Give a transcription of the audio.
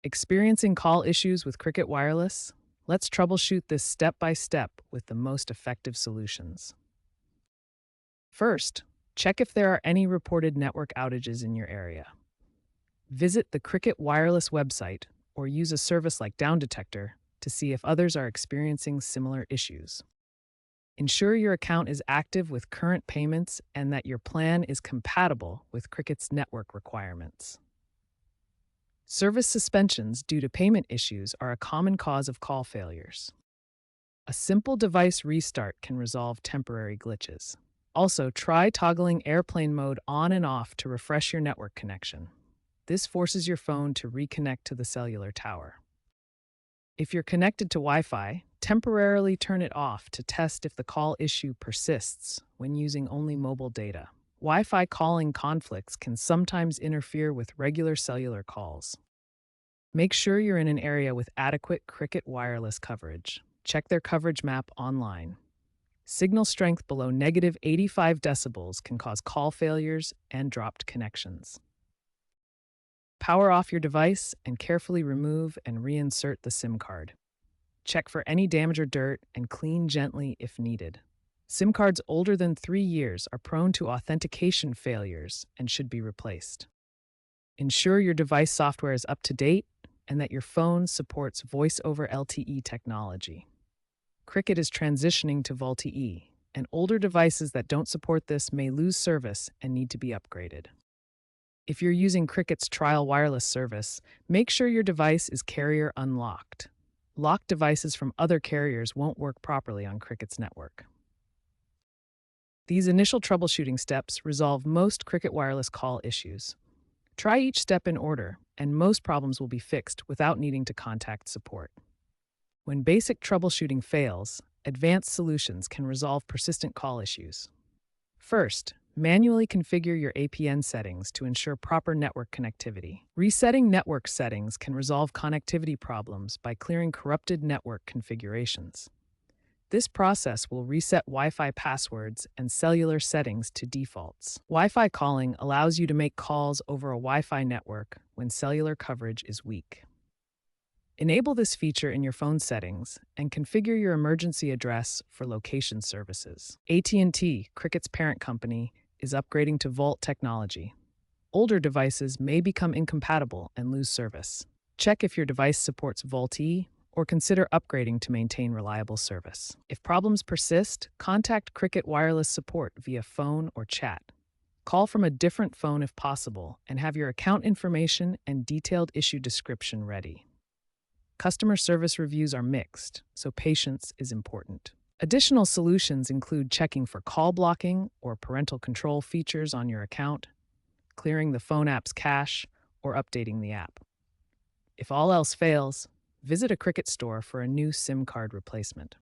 Experiencing call issues with Cricket Wireless? Let's troubleshoot this step by step with the most effective solutions. First, check if there are any reported network outages in your area. Visit the Cricket Wireless website or use a service like Down Detector to see if others are experiencing similar issues. Ensure your account is active with current payments and that your plan is compatible with Cricket's network requirements. Service suspensions due to payment issues are a common cause of call failures. A simple device restart can resolve temporary glitches. Also, try toggling airplane mode on and off to refresh your network connection. This forces your phone to reconnect to the cellular tower. If you're connected to Wi-Fi, temporarily turn it off to test if the call issue persists when using only mobile data. Wi-Fi calling conflicts can sometimes interfere with regular cellular calls. Make sure you're in an area with adequate Cricket wireless coverage. Check their coverage map online. Signal strength below -85 decibels can cause call failures and dropped connections. Power off your device and carefully remove and reinsert the SIM card. Check for any damage or dirt and clean gently if needed. SIM cards older than 3 years are prone to authentication failures and should be replaced. Ensure your device software is up to date and that your phone supports Voice over LTE technology. Cricket is transitioning to VoLTE, and older devices that don't support this may lose service and need to be upgraded. If you're using Cricket's trial wireless service, make sure your device is carrier unlocked. Locked devices from other carriers won't work properly on Cricket's network. These initial troubleshooting steps resolve most Cricket wireless call issues. Try each step in order, and most problems will be fixed without needing to contact support. When basic troubleshooting fails, advanced solutions can resolve persistent call issues. First, manually configure your APN settings to ensure proper network connectivity. Resetting network settings can resolve connectivity problems by clearing corrupted network configurations. This process will reset Wi-Fi passwords and cellular settings to defaults. Wi-Fi calling allows you to make calls over a Wi-Fi network when cellular coverage is weak. Enable this feature in your phone settings and configure your emergency address for location services. AT&T, Cricket's parent company, is upgrading to VoLTE technology. Older devices may become incompatible and lose service. Check if your device supports VoLTE or consider upgrading to maintain reliable service. If problems persist, contact Cricket Wireless support via phone or chat. Call from a different phone if possible and have your account information and detailed issue description ready. Customer service reviews are mixed, so patience is important. Additional solutions include checking for call blocking or parental control features on your account, clearing the phone app's cache, or updating the app. If all else fails, visit a Cricket store for a new SIM card replacement.